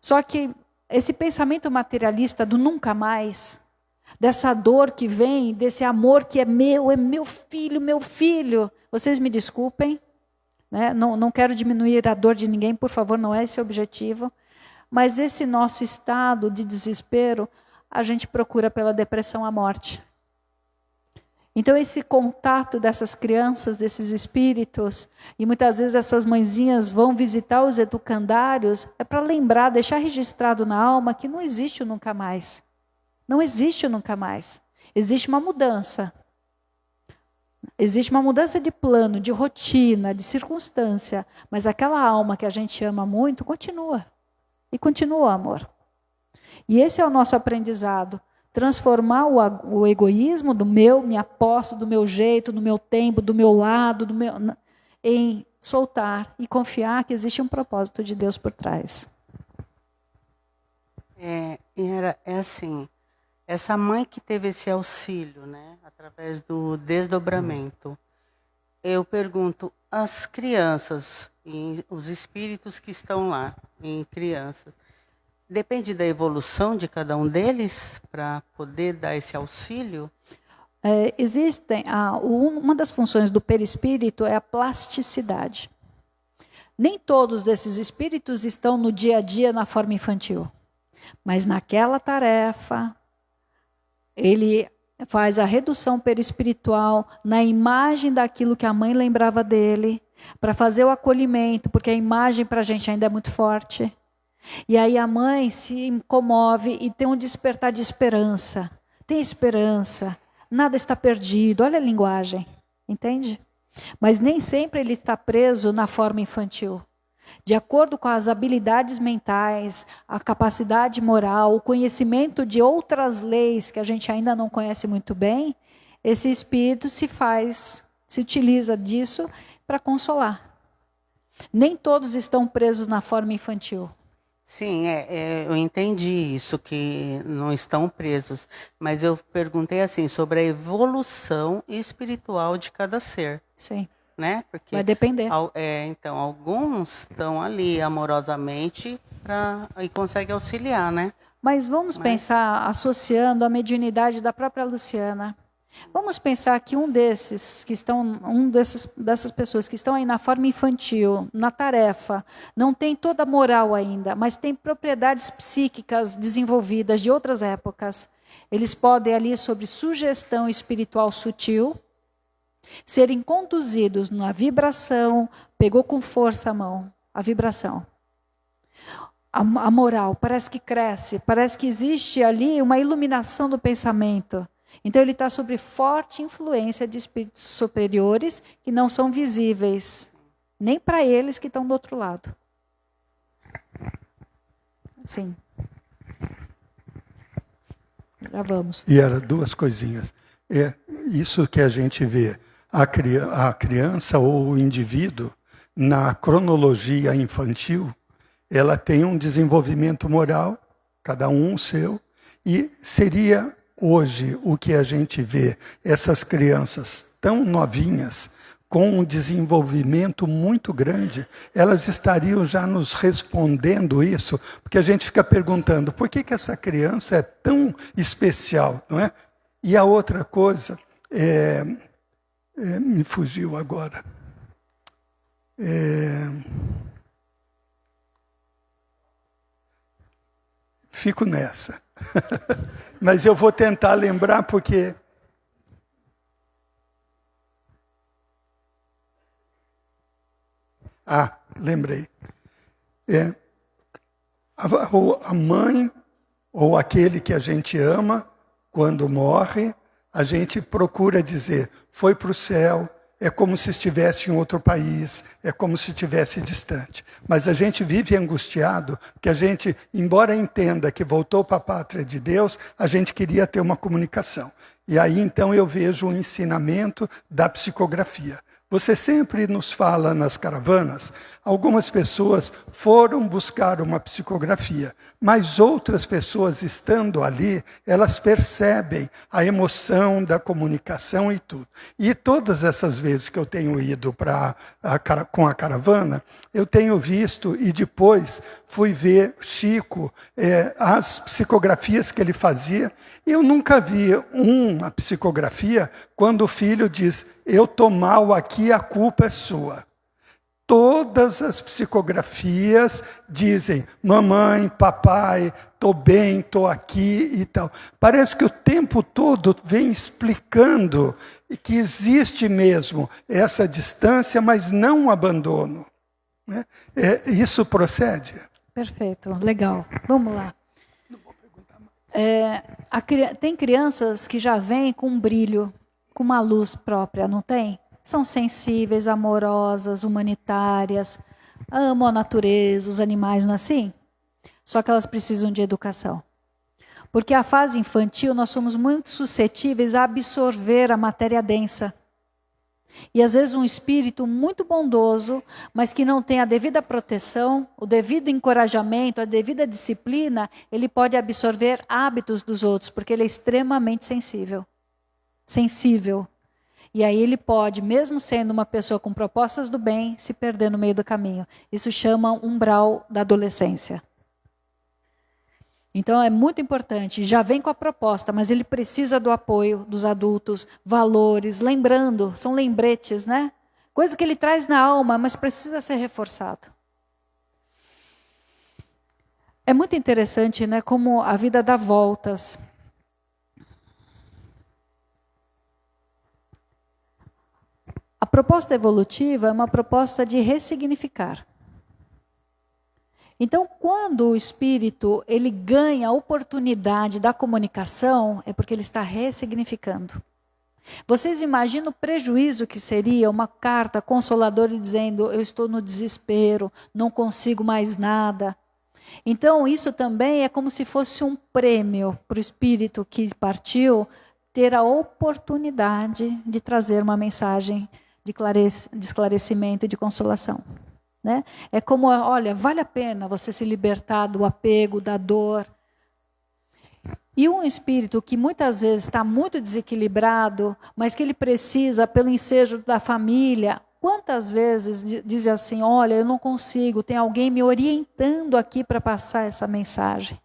B: Só que esse pensamento materialista do nunca mais, dessa dor que vem, desse amor que é meu filho, vocês me desculpem, né? Não quero diminuir a dor de ninguém, por favor, não é esse o objetivo, mas esse nosso estado de desespero, a gente procura pela depressão à morte. Então esse contato dessas crianças, desses espíritos, e muitas vezes essas mãezinhas vão visitar os educandários, é para lembrar, deixar registrado na alma que não existe o nunca mais. Não existe o nunca mais. Existe uma mudança. Existe uma mudança de plano, de rotina, de circunstância, mas aquela alma que a gente ama muito continua. E continua o amor. E esse é o nosso aprendizado. Transformar o egoísmo do minha posse, do meu jeito, do meu tempo, do meu lado, em soltar e confiar que existe um propósito de Deus por trás.
L: É assim, essa mãe que teve esse auxílio, né, através do desdobramento, eu pergunto, as crianças, os espíritos que estão lá, em crianças, depende da evolução de cada um deles para poder dar esse auxílio?
B: Uma das funções do perispírito é a plasticidade. Nem todos esses espíritos estão no dia a dia na forma infantil. Mas naquela tarefa, ele faz a redução perispiritual na imagem daquilo que a mãe lembrava dele, para fazer o acolhimento, porque a imagem para a gente ainda é muito forte. E aí a mãe se comove e tem um despertar de esperança. Tem esperança, nada está perdido. Olha a linguagem, entende? Mas nem sempre ele está preso na forma infantil. De acordo com as habilidades mentais, a capacidade moral, o conhecimento de outras leis que a gente ainda não conhece muito bem, esse espírito se utiliza disso para consolar. Nem todos estão presos na forma infantil.
L: Sim, eu entendi isso, que não estão presos. Mas eu perguntei assim, sobre a evolução espiritual de cada ser.
B: Sim.
L: Né? Porque,
B: vai depender.
L: Então, alguns estão ali amorosamente e conseguem auxiliar, né?
B: Mas vamos pensar, associando a mediunidade da própria Luciana. Vamos pensar que dessas pessoas que estão aí na forma infantil, na tarefa, não tem toda a moral ainda, mas tem propriedades psíquicas desenvolvidas de outras épocas. Eles podem ali, sob sugestão espiritual sutil, serem conduzidos na vibração, pegou com força a mão, a vibração. A moral parece que cresce, parece que existe ali uma iluminação do pensamento. Então ele está sob forte influência de espíritos superiores que não são visíveis, nem para eles que estão do outro lado. Sim. Já vamos.
J: E era duas coisinhas. Isso que a gente vê, a criança ou o indivíduo, na cronologia infantil, ela tem um desenvolvimento moral, cada um o seu, e seria hoje o que a gente vê, essas crianças tão novinhas, com um desenvolvimento muito grande, elas estariam já nos respondendo isso, porque a gente fica perguntando, por que essa criança é tão especial, não é? E a outra coisa, me fugiu agora. Fico nessa. Mas eu vou tentar lembrar porque... lembrei. A mãe ou aquele que a gente ama, quando morre, a gente procura dizer, foi para o céu, é como se estivesse em outro país, é como se estivesse distante. Mas a gente vive angustiado, que a gente, embora entenda que voltou para a pátria de Deus, a gente queria ter uma comunicação. E aí então eu vejo o ensinamento da psicografia. Você sempre nos fala nas caravanas, algumas pessoas foram buscar uma psicografia, mas outras pessoas estando ali, elas percebem a emoção da comunicação e tudo. E todas essas vezes que eu tenho ido com a caravana, eu tenho visto e depois fui ver Chico, as psicografias que ele fazia. Eu nunca vi uma psicografia quando o filho diz, eu estou mal aqui, a culpa é sua. Todas as psicografias dizem, mamãe, papai, estou bem, estou aqui e tal. Parece que o tempo todo vem explicando que existe mesmo essa distância, mas não um abandono. Né? Isso procede?
B: Perfeito, legal. Vamos lá. Tem crianças que já vêm com um brilho, com uma luz própria, não tem? São sensíveis, amorosas, humanitárias, amam a natureza, os animais, não é assim? Só que elas precisam de educação. Porque a fase infantil nós somos muito suscetíveis a absorver a matéria densa. E às vezes um espírito muito bondoso, mas que não tem a devida proteção, o devido encorajamento, a devida disciplina, ele pode absorver hábitos dos outros, porque ele é extremamente sensível. Sensível. E aí ele pode, mesmo sendo uma pessoa com propostas do bem, se perder no meio do caminho. Isso chama umbral da adolescência. Então é muito importante, já vem com a proposta, mas ele precisa do apoio dos adultos, valores, lembrando, são lembretes, né? Coisa que ele traz na alma, mas precisa ser reforçado. É muito interessante, né, como a vida dá voltas. proposta evolutiva é uma proposta de ressignificar. Então, quando o espírito ele ganha a oportunidade da comunicação, é porque ele está ressignificando. Vocês imaginam o prejuízo que seria uma carta consoladora dizendo: eu estou no desespero, não consigo mais nada. Então, isso também é como se fosse um prêmio para o espírito que partiu ter a oportunidade de trazer uma mensagem de esclarecimento e de consolação. Né? É como, olha, vale a pena você se libertar do apego, da dor. E um espírito que muitas vezes está muito desequilibrado, mas que ele precisa, pelo ensejo da família, quantas vezes diz assim: olha, eu não consigo, tem alguém me orientando aqui para passar essa mensagem.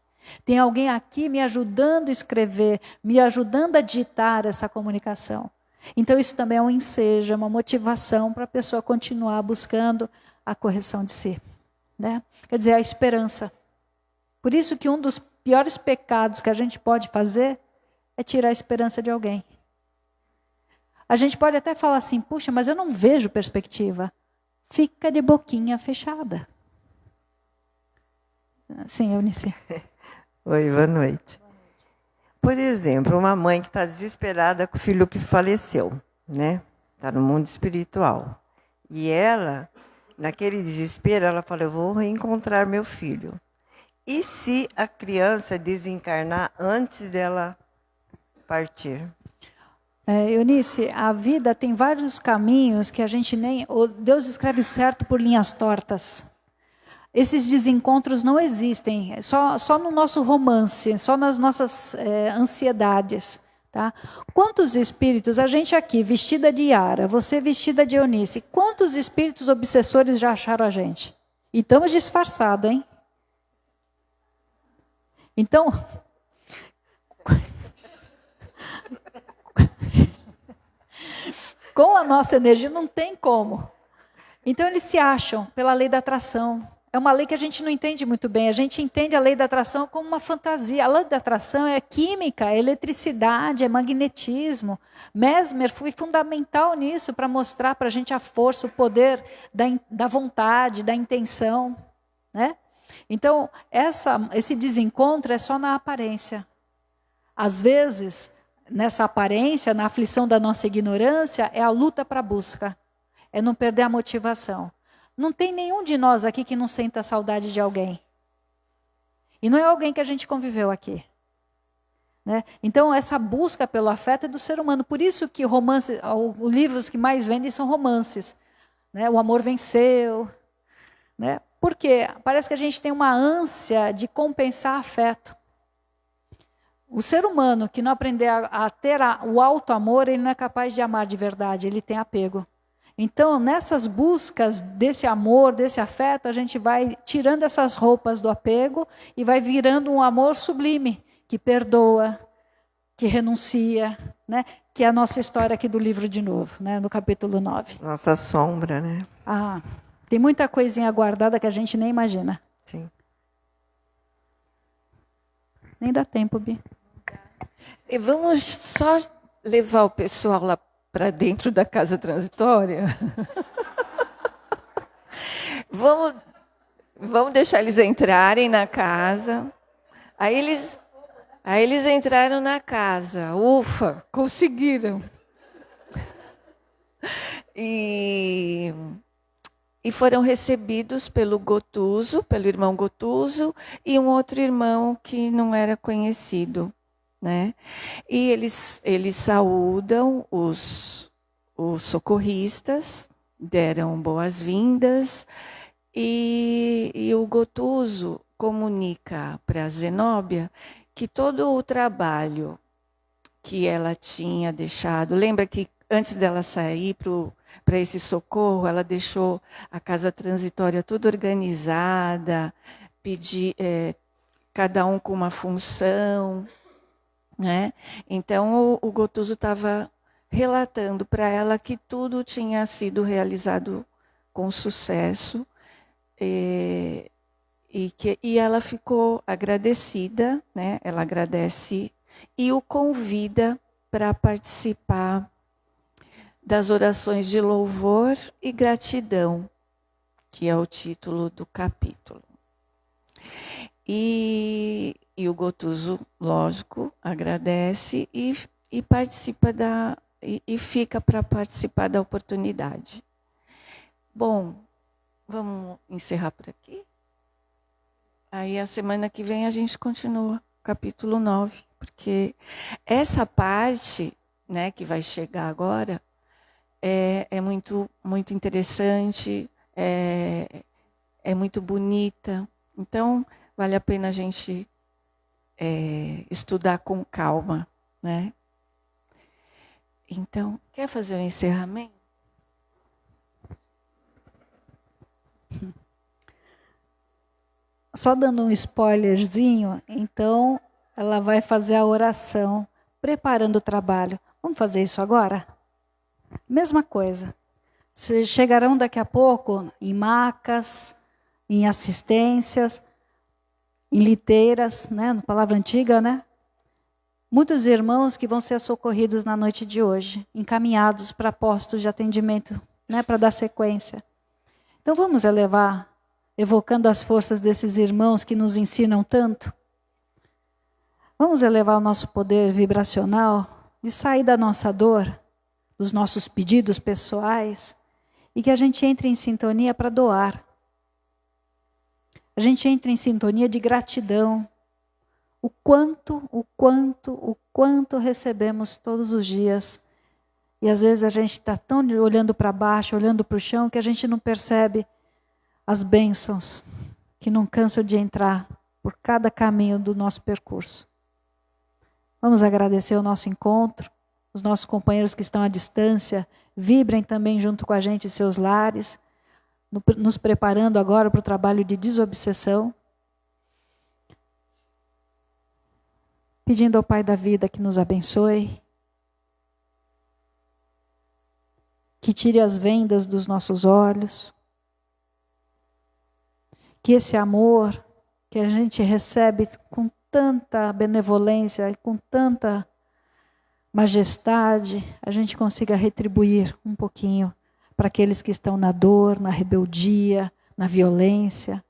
B: Tem alguém aqui me ajudando a escrever, me ajudando a ditar essa comunicação. Então isso também é um ensejo, é uma motivação para a pessoa continuar buscando a correção de si. Né? Quer dizer, a esperança. Por isso que um dos piores pecados que a gente pode fazer é tirar a esperança de alguém. A gente pode até falar assim: puxa, mas eu não vejo perspectiva. Fica de boquinha fechada. Sim, Eunice.
M: Oi, boa noite. Por exemplo, uma mãe que está desesperada com o filho que faleceu, né? Está no mundo espiritual. E ela, naquele desespero, ela fala: eu vou reencontrar meu filho. E se a criança desencarnar antes dela partir?
B: Eunice, a vida tem vários caminhos que a gente nem... Deus escreve certo por linhas tortas. Esses desencontros não existem, só no nosso romance, só nas nossas ansiedades. Tá? Quantos espíritos, a gente aqui vestida de Yara, você vestida de Eunice, quantos espíritos obsessores já acharam a gente? E estamos disfarçados, hein? Então, com a nossa energia não tem como. Então eles se acham pela lei da atração. É uma lei que a gente não entende muito bem. A gente entende a lei da atração como uma fantasia. A lei da atração é química, é eletricidade, é magnetismo. Mesmer foi fundamental nisso para mostrar para a gente a força, o poder da vontade, da intenção. Né? Então, esse desencontro é só na aparência. Às vezes, nessa aparência, na aflição da nossa ignorância, é a luta para a busca. É não perder a motivação. Não tem nenhum de nós aqui que não senta saudade de alguém. E não é alguém que a gente conviveu aqui. Né? Então, essa busca pelo afeto é do ser humano. Por isso que os livros que mais vendem são romances. Né? O amor venceu. Né? Porque parece que a gente tem uma ânsia de compensar afeto. O ser humano que não aprender a ter o auto-amor, ele não é capaz de amar de verdade, ele tem apego. Então, nessas buscas desse amor, desse afeto, a gente vai tirando essas roupas do apego e vai virando um amor sublime, que perdoa, que renuncia, né? Que é a nossa história aqui do livro de novo, né? No capítulo 9.
M: Nossa sombra, né?
B: Tem muita coisinha guardada que a gente nem imagina.
M: Sim.
B: Nem dá tempo, Bi.
A: E vamos só levar o pessoal lá para dentro da casa transitória? Vamos deixar eles entrarem na casa. Aí eles entraram na casa. Ufa, conseguiram. E foram recebidos pelo Gotuso, pelo irmão Gotuso, e um outro irmão que não era conhecido. Né? E eles saúdam os socorristas, deram boas-vindas, e o Gotuso comunica para a Zenóbia que todo o trabalho que ela tinha deixado, lembra que antes dela sair para esse socorro, ela deixou a casa transitória toda organizada, cada um com uma função. Né? Então, o Gotuso estava relatando para ela que tudo tinha sido realizado com sucesso e ela ficou agradecida, né? Ela agradece e o convida para participar das orações de louvor e gratidão, que é o título do capítulo. E o Gotuso, lógico, agradece e participa e fica para participar da oportunidade. Bom, vamos encerrar por aqui? Aí a semana que vem a gente continua, capítulo 9, porque essa parte, né, que vai chegar agora é muito, muito interessante, é muito bonita. Então, vale a pena a gente estudar com calma, né? Então, quer fazer o encerramento?
B: Só dando um spoilerzinho, então ela vai fazer a oração, preparando o trabalho. Vamos fazer isso agora? Mesma coisa. Vocês chegarão daqui a pouco em macas, em assistências, em liteiras, né, na palavra antiga, né? Muitos irmãos que vão ser socorridos na noite de hoje, encaminhados para postos de atendimento, né, para dar sequência. Então vamos elevar, evocando as forças desses irmãos que nos ensinam tanto. Vamos elevar o nosso poder vibracional de sair da nossa dor, dos nossos pedidos pessoais, e que a gente entre em sintonia para doar. A gente entra em sintonia de gratidão. O quanto recebemos todos os dias. E às vezes a gente está tão olhando para baixo, olhando para o chão, que a gente não percebe as bênçãos que não cansam de entrar por cada caminho do nosso percurso. Vamos agradecer o nosso encontro, os nossos companheiros que estão à distância, vibrem também junto com a gente em seus lares, nos preparando agora para o trabalho de desobsessão. Pedindo ao Pai da vida que nos abençoe, que tire as vendas dos nossos olhos, que esse amor que a gente recebe com tanta benevolência e com tanta majestade, a gente consiga retribuir um pouquinho para aqueles que estão na dor, na rebeldia, na violência,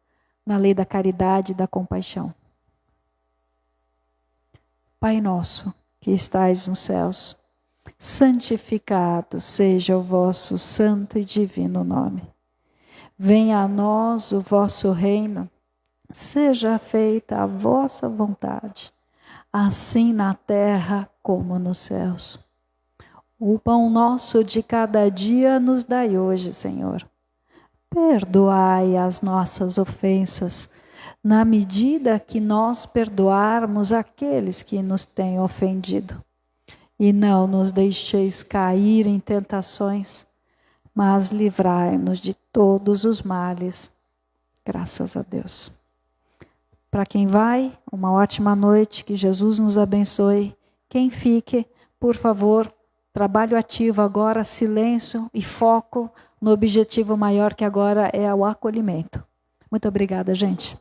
B: na lei da caridade e da compaixão. Pai nosso, que estais nos céus, santificado seja o vosso santo e divino nome. Venha a nós o vosso reino, seja feita a vossa vontade, assim na terra como nos céus. O pão nosso de cada dia nos dai hoje, Senhor. Perdoai as nossas ofensas, na medida que nós perdoarmos aqueles que nos têm ofendido. E não nos deixeis cair em tentações, mas livrai-nos de todos os males. Graças a Deus. Para quem vai, uma ótima noite, que Jesus nos abençoe. Quem fique, por favor, trabalho ativo agora, silêncio e foco no objetivo maior que agora é o acolhimento. Muito obrigada, gente.